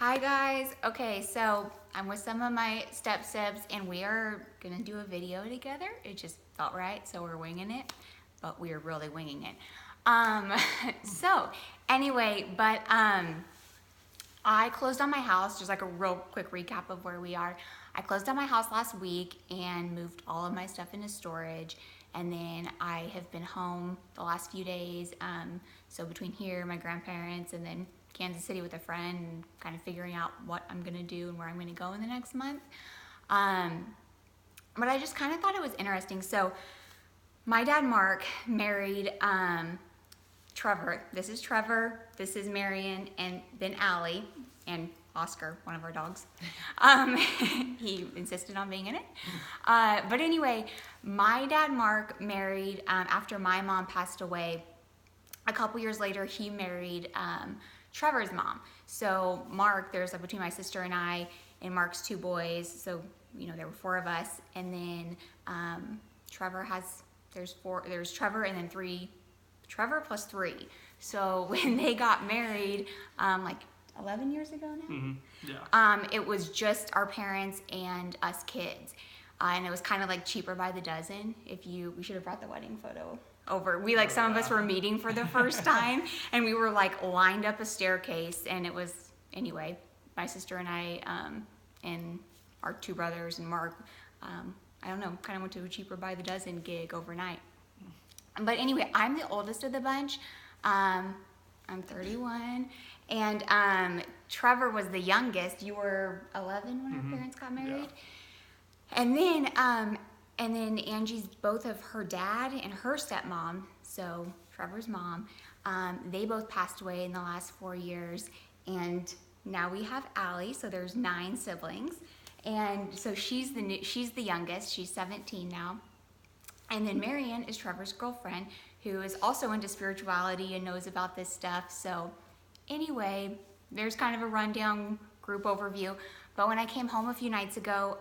Hi guys. Okay, so I'm with some of my step-steps and we are gonna do a video together. It just felt right, so we're winging it, but we are really winging it. Um, so anyway, I closed on my house, just like a real quick recap of where we are. I closed on my house last week and moved all of my stuff into storage. And then I have been home the last few days. So between here, my grandparents, and then Kansas City with a friend, and kind of figuring out what I'm gonna do and where I'm gonna go in the next month. But I just kind of thought it was interesting. So my dad, Mark, married Trevor. This is Trevor, this is Marion, and then Allie, and Oscar, one of our dogs. He insisted on being in it. But anyway, my dad, Mark, married after my mom passed away. A couple years later, he married Trevor's mom. So Mark, there's between my sister and I, and Mark's two boys, so there were four of us. And then Trevor has, there's Trevor and then Trevor plus three. So when they got married, like 11 years ago now, it was just our parents and us kids. And it was kind of like cheaper by the dozen. We should have brought the wedding photo over. Some of us were meeting for the first time, and we were like lined up a staircase, and it was, anyway, my sister and I, and our two brothers and Mark, I don't know, kind of went to a cheaper by the dozen gig overnight. But anyway, I'm the oldest of the bunch. I'm 31, and Trevor was the youngest. You were 11 when our parents got married. Yeah. And then Angie's, both of her dad and her stepmom, so Trevor's mom, they both passed away in the last 4 years. And now we have Allie, so there's 9 siblings. And so she's the youngest, she's 17 now. And then Marion is Trevor's girlfriend, who is also into spirituality and knows about this stuff. So anyway, there's kind of a rundown group overview. But when I came home a few nights ago,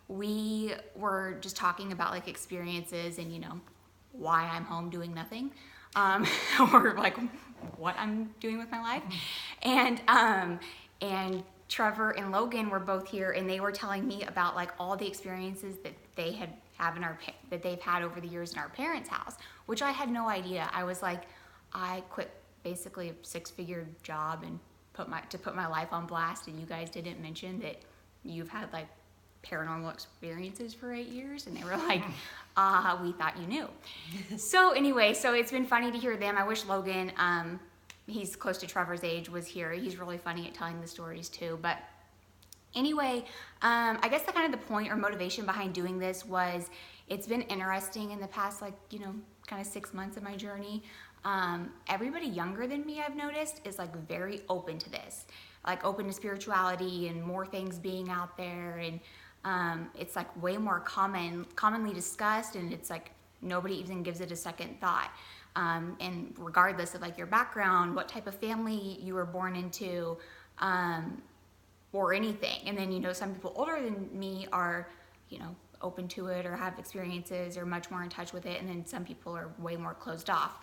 we were just talking about like experiences and why I'm home doing nothing, or like what I'm doing with my life. And Trevor and Logan were both here, and they were telling me about like all the experiences that they that they've had over the years in our parents' house, which I had no idea. I was like, I quit basically a 6-figure job and put my life on blast, and you guys didn't mention that you've had like paranormal experiences for 8 years. And they were like, we thought you knew. So anyway, so it's been funny to hear them. I wish Logan, he's close to Trevor's age, was here. He's really funny at telling the stories too. But anyway, I guess the kind of the point or motivation behind doing this was, it's been interesting in the past, kind of 6 months of my journey. Everybody younger than me, I've noticed, is like very open to this, like open to spirituality and more things being out there. And it's like way more commonly discussed, and it's like nobody even gives it a second thought. And regardless of like your background, what type of family you were born into, or anything. And then, some people older than me are, open to it or have experiences or much more in touch with it. And then some people are way more closed off.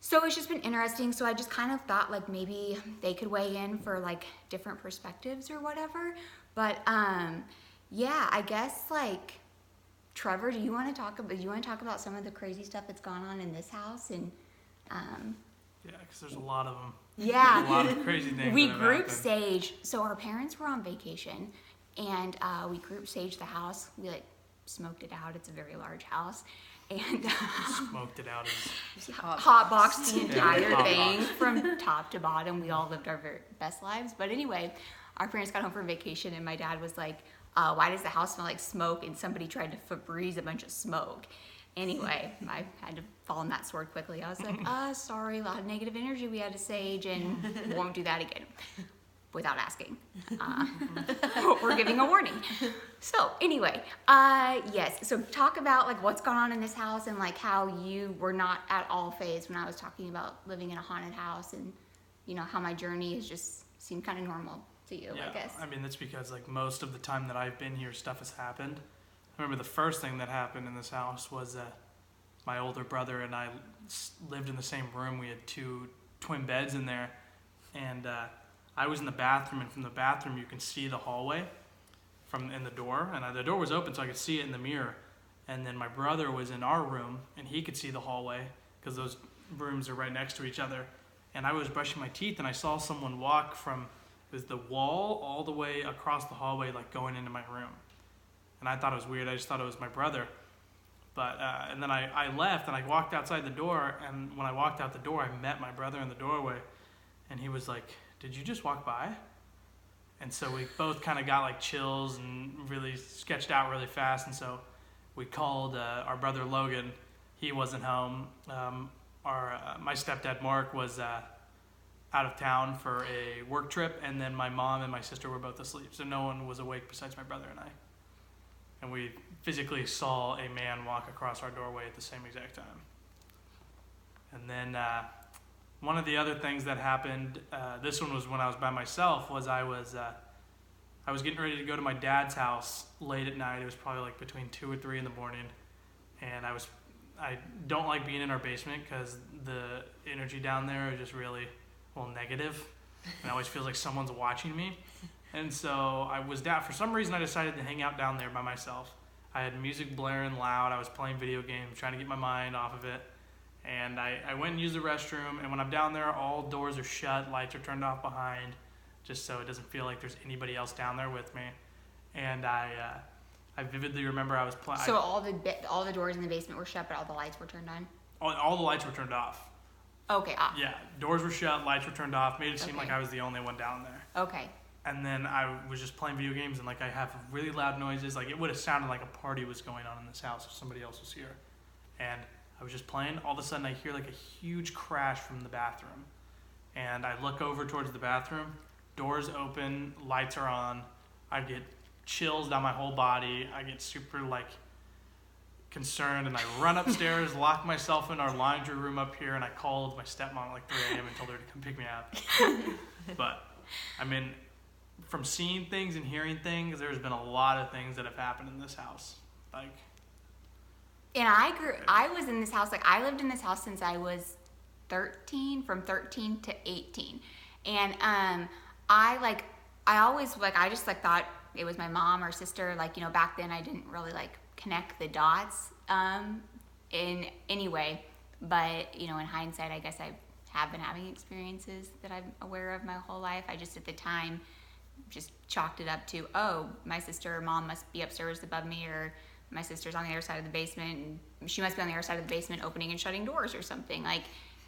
So it's just been interesting. So I just kind of thought like maybe they could weigh in for like different perspectives or whatever. But yeah, I guess like, Trevor, do you want to talk about some of the crazy stuff that's gone on in this house? And yeah, because there's a lot of them. Yeah, a lot of crazy things. We group stage. So our parents were on vacation, and we group staged the house. We like smoked it out. It's a very large house, and smoked it out. Hot boxed the entire thing from top to bottom. We all lived our very best lives. But anyway, our parents got home from vacation, and my dad was like, why does the house smell like smoke? And somebody tried to Febreze a bunch of smoke. Anyway, I had to fall on that sword quickly. I was like, sorry, a lot of negative energy we had to sage, and won't do that again without asking. We're giving a warning. So anyway, yes, so talk about like what's gone on in this house, and like how you were not at all fazed when I was talking about living in a haunted house, and how my journey has just seemed kind of normal to you, I guess. I mean, that's because like most of the time that I've been here, stuff has happened. I remember the first thing that happened in this house was my older brother and I lived in the same room. We had 2 twin beds in there, and I was in the bathroom, and from the bathroom you can see the hallway in the door, and the door was open so I could see it in the mirror. And then my brother was in our room, and he could see the hallway because those rooms are right next to each other. And I was brushing my teeth, and I saw someone walk from the wall all the way across the hallway, like going into my room. And I thought it was weird. I just thought it was my brother. But and then I left, and I walked outside the door, and when I walked out the door, I met my brother in the doorway, and he was like, "Did you just walk by?" And so we both kind of got like chills and really sketched out really fast. And so we called our brother Logan. He wasn't home. My stepdad Mark was out of town for a work trip, and then my mom and my sister were both asleep. So no one was awake besides my brother and I. And we physically saw a man walk across our doorway at the same exact time. And then one of the other things that happened, this one was when I was by myself, was I was getting ready to go to my dad's house late at night. It was probably like between 2 or 3 in the morning. And I don't like being in our basement because the energy down there is just really, negative. And it always feels like someone's watching me. And so I was down. For some reason, I decided to hang out down there by myself. I had music blaring loud. I was playing video games, trying to get my mind off of it. And I went and used the restroom. And when I'm down there, all doors are shut, lights are turned off behind, just so it doesn't feel like there's anybody else down there with me. And I vividly remember I was playing. So all the doors in the basement were shut, but all the lights were turned on? All the lights were turned off. Okay, off. Yeah, doors were shut, lights were turned off. Made it seem like I was the only one down there. Okay. And then I was just playing video games, and like I have really loud noises. Like it would have sounded like a party was going on in this house if somebody else was here. And I was just playing. All of a sudden, I hear like a huge crash from the bathroom. And I look over towards the bathroom. Doors open, lights are on. I get chills down my whole body. I get super concerned, and I run upstairs, lock myself in our laundry room up here, and I called my stepmom at like 3 a.m. and told her to come pick me up. But I mean, from seeing things and hearing things, there's been a lot of things that have happened in this house. And I was in this house, I lived in this house since I was 13, from 13 to 18. And I always I just thought it was my mom or sister. Back then I didn't really connect the dots in any way. But, in hindsight, I guess I have been having experiences that I'm aware of my whole life. I just at the time just chalked it up to, oh, my sister or mom must be upstairs above me, or my sister's on the other side of the basement and she must be on the other side of the basement opening and shutting doors or something.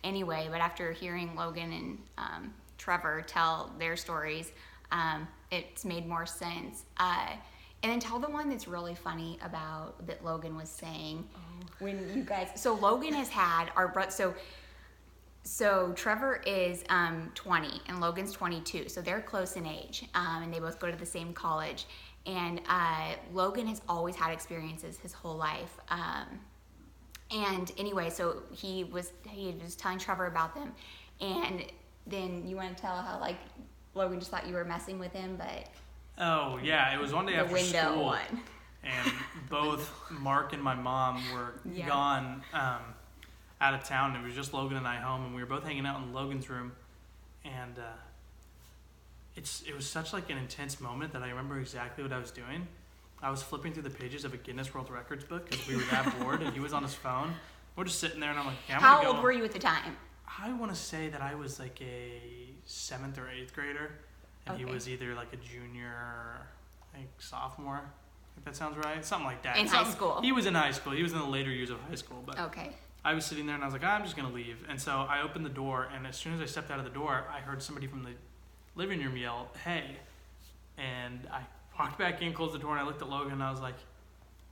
Anyway, but after hearing Logan and Trevor tell their stories, it's made more sense. And then tell the one that's really funny about that Logan was saying when you guys. So Logan has had our brother. So Trevor is 20 and Logan's 22, so they're close in age, and they both go to the same college. And Logan has always had experiences his whole life. And anyway, so he was telling Trevor about them, and then you want to tell how Logan just thought you were messing with him, but oh yeah, it was one day after window school, one. And both Mark and my mom were gone out of town. It was just Logan and I home, and we were both hanging out in Logan's room, and it was such an intense moment that I remember exactly what I was doing. I was flipping through the pages of a Guinness World Records book because we were that bored, and he was on his phone. We're just sitting there, and I'm like, okay, How old were you at the time? I want to say that I was a 7th or 8th grader, and he was either a junior or sophomore. I think that sounds right. Something like that. In high school. He was in high school. He was in the later years of high school. But okay. I was sitting there, and I was like, I'm just going to leave. And so I opened the door, and as soon as I stepped out of the door, I heard somebody from the living room yell, "Hey." And I walked back in, closed the door, and I looked at Logan, and I was like,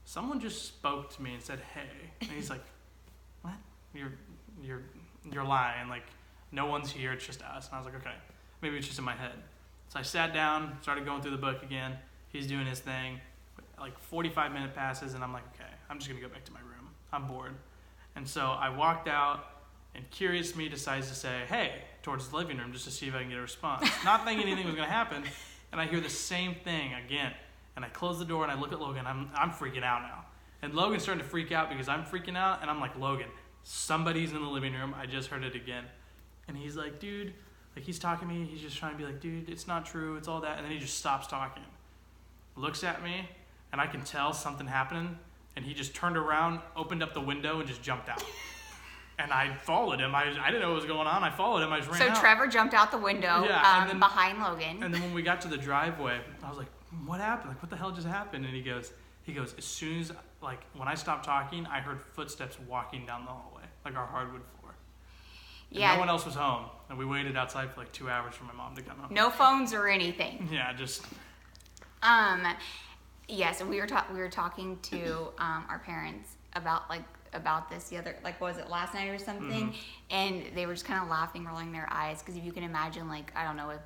someone just spoke to me and said, "Hey." And he's like, "What? You're lying. No one's here. It's just us." And I was like, okay, maybe it's just in my head. So I sat down, started going through the book again. He's doing his thing. 45-minute passes, and I'm like, okay, I'm just going to go back to my room. I'm bored. And so I walked out, and curious me decides to say, "Hey," towards the living room just to see if I can get a response. Not thinking anything was going to happen. And I hear the same thing again. And I close the door, and I look at Logan. I'm freaking out now. And Logan's starting to freak out because I'm freaking out. And I'm like, "Logan, somebody's in the living room. I just heard it again." And he's like, "Dude, Like, he's talking to me, he's just trying to be like, dude, it's not true, it's all that. And then he just stops talking, looks at me, and I can tell something happening. And he just turned around, opened up the window, and just jumped out. And I followed him. I didn't know what was going on. I followed him. I just ran out. So Trevor jumped out the window Yeah, and then- behind Logan. And then when we got to the driveway, I was like, what happened? Like, what the hell just happened? And he goes, as soon as, like, when I stopped talking, I heard footsteps walking down the hallway, like our hardwood floor. And Yeah. no one else was home. And we waited outside for like 2 hours for my mom to come home. No phones or anything. Yeah, just, Yeah, so we were talking to our parents about this the other, like, was it last night or something? And they were just kind of laughing, rolling their eyes, because if you can imagine, like, I don't know, a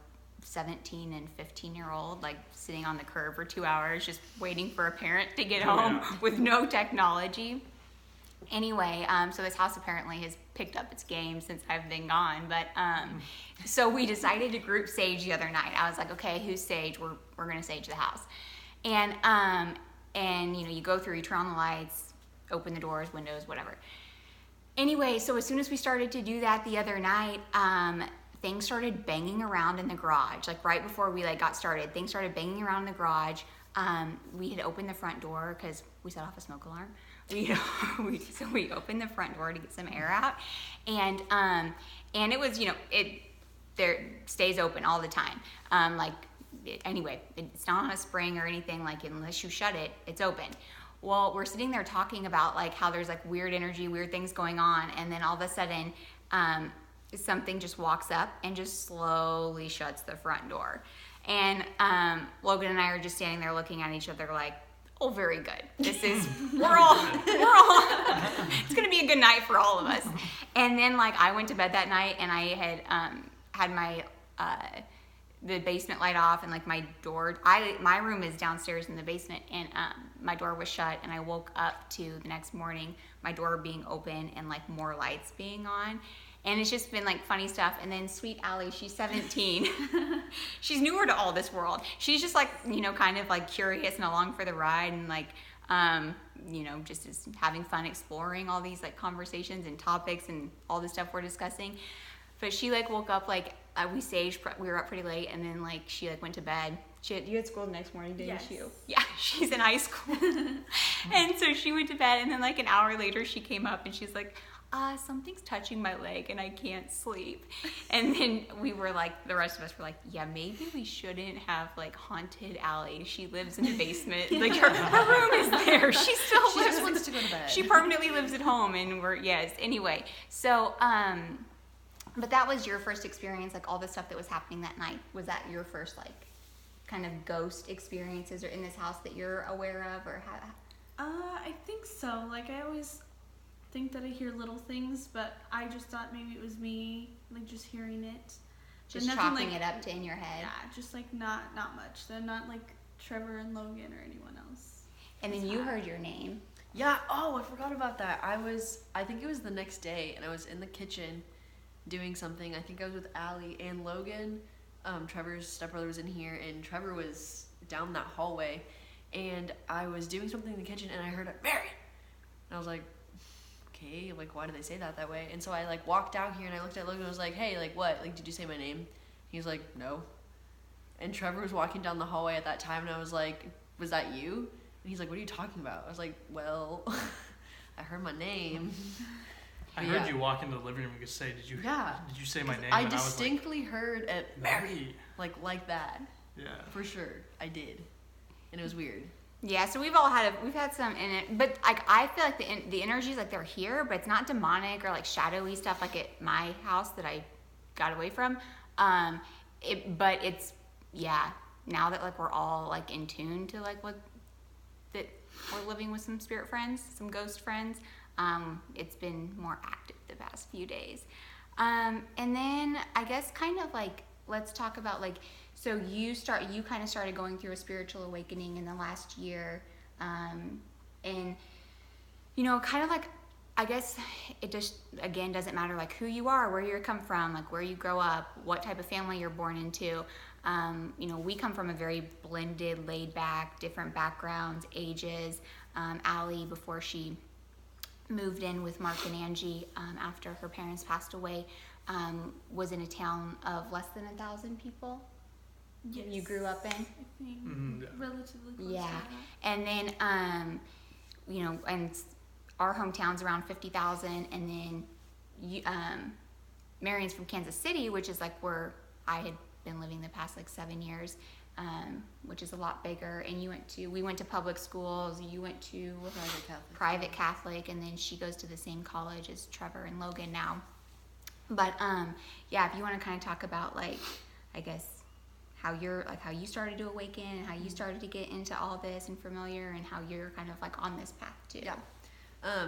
17 and 15-year-old like sitting on the curb for 2 hours just waiting for a parent to get home with no technology. Anyway, so this house apparently has picked up its game since I've been gone. But so we decided to group sage the other night. I was like, okay, who's sage? We're gonna sage the house. And you know, you go through, you turn on the lights, open the doors, windows, whatever. Anyway, so as soon as we started to do that the other night, things started banging around in the garage. Like right before we got started, things started banging around in the garage. We had opened the front door because we set off a smoke alarm. So we opened the front door to get some air out, and it was, you know, it stays open all the time. Anyway, it's not on a spring or anything, like, unless you shut it, it's open. Well, we're sitting there talking about like how there's like weird energy, weird things going on, and then all of a sudden, something just walks up and just slowly shuts the front door. And Logan and I are just standing there looking at each other like, oh, very good. This is, we're all, it's gonna be a good night for all of us. And then like I went to bed that night and I had had my, the basement light off and like my door, my room is downstairs in the basement, and my door was shut, and I woke up to the next morning, my door being open and like more lights being on. And it's just been like funny stuff. And then sweet Allie, she's 17. She's newer to all this world. She's just like, you know, kind of like curious and along for the ride, and like, you know, just is having fun exploring all these like conversations and topics and all the stuff we're discussing. But she like woke up, like we were up pretty late, and then like she like went to bed. You had school the next morning, didn't you? Yeah, she's in high school. And so she went to bed, and then like an hour later she came up and she's like, something's touching my leg and I can't sleep. And then we were like, the rest of us were like, yeah, maybe we shouldn't have like haunted Allie. She lives in the basement. Like her room is there. She just wants to go to bed. She permanently lives at home, and anyway. So, but that was your first experience, like all the stuff that was happening that night. Was that your first like kind of ghost experiences or in this house that you're aware of, or how? I think so. Like I always think that I hear little things, but I just thought maybe it was me, like just hearing it. Just chopping it up to in your head. Yeah, just like not much. So not like Trevor and Logan or anyone else. And then you heard your name. Yeah, oh, I forgot about that. I think it was the next day, and I was in the kitchen doing something. I think I was with Allie and Logan. Trevor's stepbrother was in here, and Trevor was down that hallway, and I was doing something in the kitchen, and I heard a Marion! And I was like, okay, like, why did they say that way? And so I, like, walked down here, and I looked at Logan, and I was like, hey, like, what? Like, did you say my name? He was like, no. And Trevor was walking down the hallway at that time, and I was like, was that you? And he's like, what are you talking about? I was like, well, I heard my name. I heard you walk into the living room and say, did you say my name? I And distinctly heard it, Mary. like that. Yeah. For sure, I did. And it was weird. Yeah, so we've had some in it, but like I feel like the energies, like they're here, but it's not demonic or like shadowy stuff like at my house that I got away from. But it's, yeah, now that like we're all like in tune to like what that we're living with some spirit friends, some ghost friends. It's been more active the past few days. And then I guess kind of like, let's talk about like, so you kind of started going through a spiritual awakening in the last year. And, you know, kind of like, I guess it just, again, doesn't matter like who you are, where you come from, like where you grow up, what type of family you're born into. You know, we come from a very blended, laid back, different backgrounds, ages. Allie, before she moved in with Mark and Angie after her parents passed away was in a town of less than 1,000 people. Yes. You grew up in. I think Yeah. relatively close Yeah. to that. And then, you know, and our hometown's around 50,000, and then you, Marion's from Kansas City, which is like where I had been living the past like 7 years, which is a lot bigger. And we went to public schools. You went to private Catholic, and then she goes to the same college as Trevor and Logan now. But yeah, if you want to kind of talk about like, I guess, how you started to awaken and how you started to get into all this and familiar, and how you're kind of like on this path too. Yeah.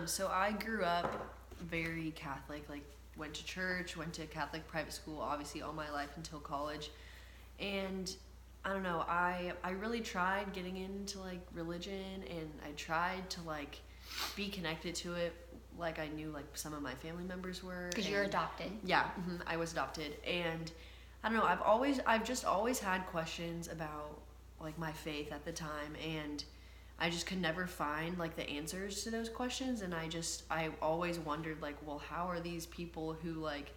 So I grew up very Catholic, like went to church, went to Catholic private school, obviously all my life until college. And I don't know, I really tried getting into like religion, and I tried to like be connected to it like I knew like some of my family members were. Because you're and- adopted. Yeah, I was adopted, and I don't know. I've just always had questions about like my faith at the time, and I just could never find like the answers to those questions. And I always wondered like, well, how are these people who like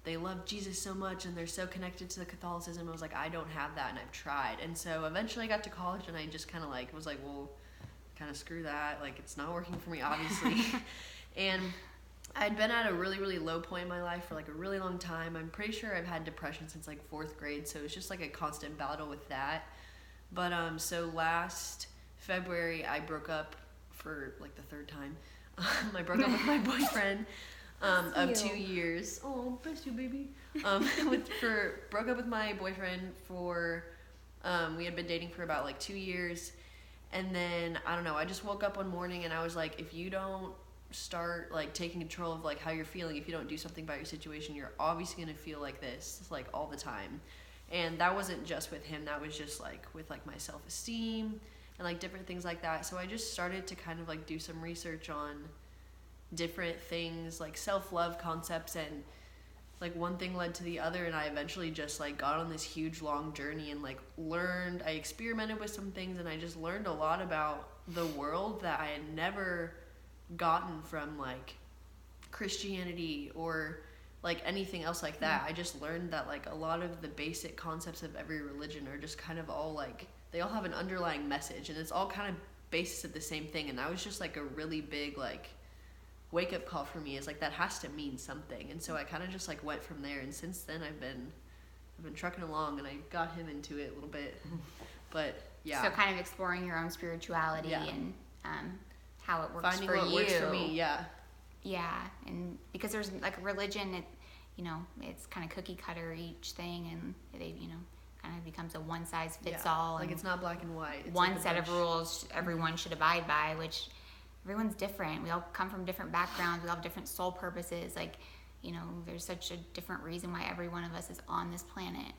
they love Jesus so much and they're so connected to the Catholicism? I was like, I don't have that, and I've tried. And so eventually I got to college, and I just kind of like was like, well, kind of screw that. Like it's not working for me, obviously. And I'd been at a really, really low point in my life for like a really long time. I'm pretty sure I've had depression since like 4th grade, so it's just like a constant battle with that. But so last February I broke up for like the 3rd time. I broke up with my boyfriend of 2 years. Oh, bless you, baby. Broke up with my boyfriend for we had been dating for about like 2 years, and then I don't know. I just woke up one morning and I was like, if you don't start like taking control of like how you're feeling, if you don't do something about your situation, you're obviously gonna feel like this like all the time. And that wasn't just with him, that was just like with like my self-esteem and like different things like that. So I just started to kind of like do some research on different things, like self-love concepts, and like one thing led to the other, and I eventually just like got on this huge long journey and like I experimented with some things, and I just learned a lot about the world that I had never gotten from like Christianity or like anything else like that. I just learned that like a lot of the basic concepts of every religion are just kind of all like, they all have an underlying message, and it's all kind of basis of the same thing. And that was just like a really big like wake up call for me, is like that has to mean something. And so I kind of just like went from there, and since then I've been trucking along, and I got him into it a little bit. But yeah, So kind of exploring your own spirituality Yeah. and how it works finding for what you. works for me. Yeah. Yeah, and because there's like a religion, you know, it's kind of cookie cutter each thing, and they, you know, kind of becomes a one size fits all. Like and it's not black and white. It's one like a set of bunch. rules everyone should abide by, which everyone's different. We all come from different backgrounds. We all have different soul purposes. Like, you know, there's such a different reason why every one of us is on this planet.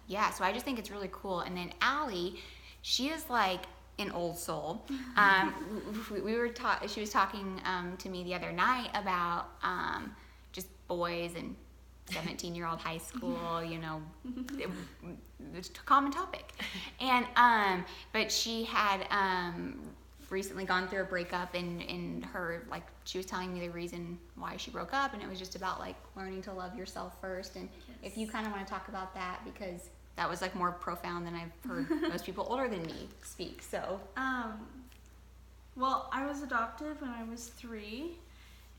Yeah, so I just think it's really cool. And then Allie, she is like an old soul. She was talking to me the other night about just boys and 17-year-old high school, you know, it's a common topic. And but she had recently gone through a breakup, and her, like, she was telling me the reason why she broke up, and it was just about like learning to love yourself first. And if you kind of want to talk about that, because that was like more profound than I've heard most people older than me speak. So Well, I was adopted when I was 3,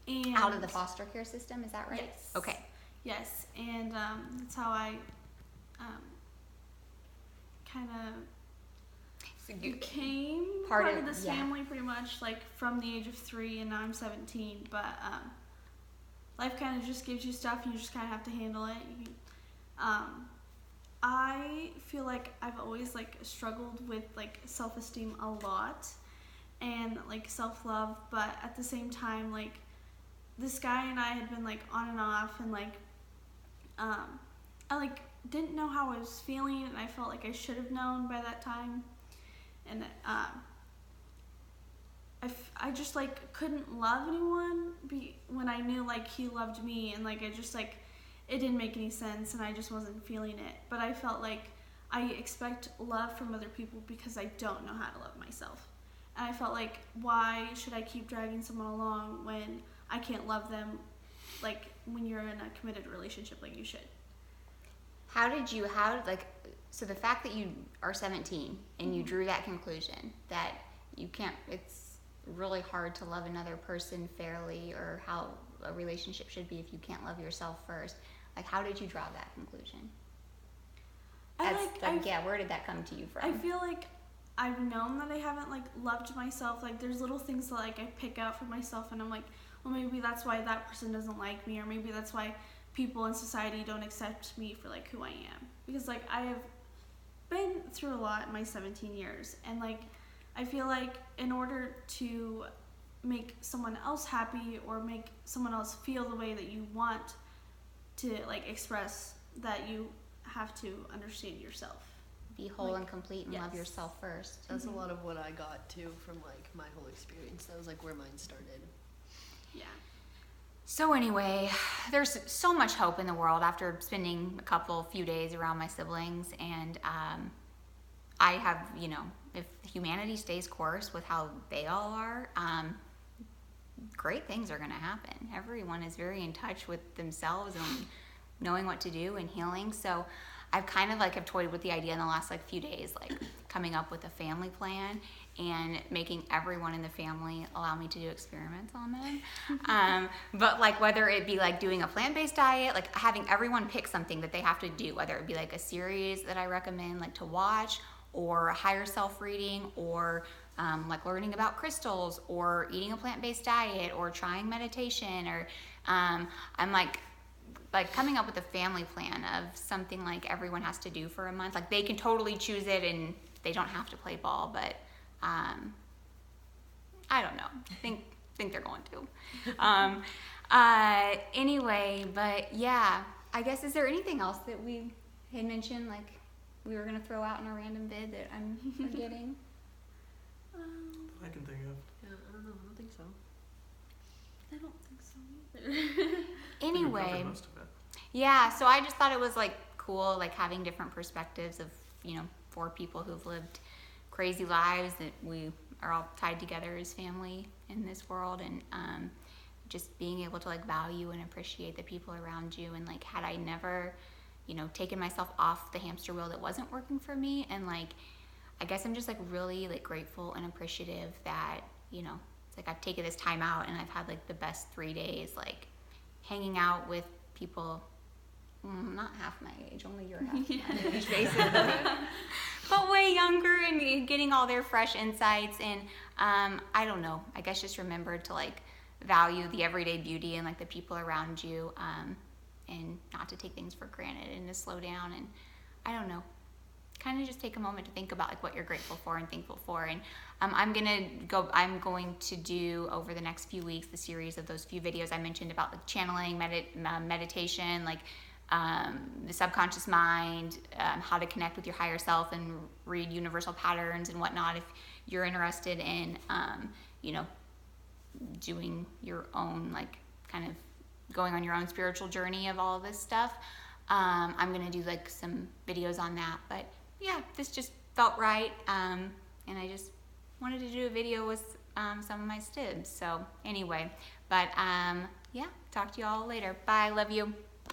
and out of the foster care system, is that right? Yes. Okay. Yes, and that's how I kind of So you, became Part part of- of this yeah. family pretty much, like from the age of 3, and now I'm 17. But life kind of just gives you stuff, and you just kind of have to handle it. I feel like I've always like struggled with like self-esteem a lot and like self-love, but at the same time, like this guy and I had been like on and off, and like I like didn't know how I was feeling, and I felt like I should have known by that time. And I just like couldn't love anyone when I knew like he loved me, and like I just like it didn't make any sense, and I just wasn't feeling it. But I felt like I expect love from other people because I don't know how to love myself. And I felt like, why should I keep dragging someone along when I can't love them like when you're in a committed relationship like you should. So the fact that you are 17 and you drew that conclusion that it's really hard to love another person fairly, or how a relationship should be if you can't love yourself first. Like, how did you draw that conclusion? Where did that come to you from? I feel like I've known that I haven't like loved myself. Like there's little things that like I pick out for myself, and I'm like, well, maybe that's why that person doesn't like me, or maybe that's why people in society don't accept me for like who I am. Because like I have been through a lot in my 17 years, and like I feel like in order to make someone else happy or make someone else feel the way that you want to like express, that you have to understand yourself. Be whole like, and complete and love yes. yourself first. That's a lot of what I got too from like my whole experience. That was like where mine started. Yeah. So anyway, there's so much hope in the world after spending a few days around my siblings, and I have, if humanity stays course with how they all are, great things are going to happen. Everyone is very in touch with themselves and knowing what to do and healing. So I've kind of like have toyed with the idea in the last like few days, like coming up with a family plan and making everyone in the family allow me to do experiments on them. But like whether it be like doing a plant-based diet, like having everyone pick something that they have to do, whether it be like a series that I recommend like to watch, or a higher self reading, or like learning about crystals, or eating a plant-based diet, or trying meditation, or I'm like coming up with a family plan of something like everyone has to do for a month. Like they can totally choose it and they don't have to play ball, but I don't know. I think they're going to. Anyway, but yeah, I guess, is there anything else that we had mentioned, like we were gonna throw out in a random bid that I'm forgetting? I can think of. Yeah, I don't know. I don't think so. I don't think so either. We Anyway, covered most of it. yeah, so I just thought it was like cool, like having different perspectives of, 4 people who've lived crazy lives, that we are all tied together as family in this world, and just being able to like value and appreciate the people around you. And like, had I never, taken myself off the hamster wheel that wasn't working for me, and like, I guess I'm just like really like grateful and appreciative that, it's like I've taken this time out and I've had like the best 3 days, like hanging out with people not half my age, only you're half my age basically, but way younger, and getting all their fresh insights. And I don't know, I guess just remembered to like value the everyday beauty and like the people around you, and not to take things for granted, and to slow down, and I don't know, kind of just take a moment to think about like what you're grateful for and thankful for. And I'm going to do over the next few weeks the series of those few videos I mentioned about like channeling, meditation, like the subconscious mind, how to connect with your higher self and read universal patterns and whatnot. If you're interested in doing your own, like kind of going on your own spiritual journey of all of this stuff, I'm gonna do like some videos on that. But yeah, this just felt right, and I just wanted to do a video with some of my stibs. So anyway, but yeah, talk to you all later. Bye, love you.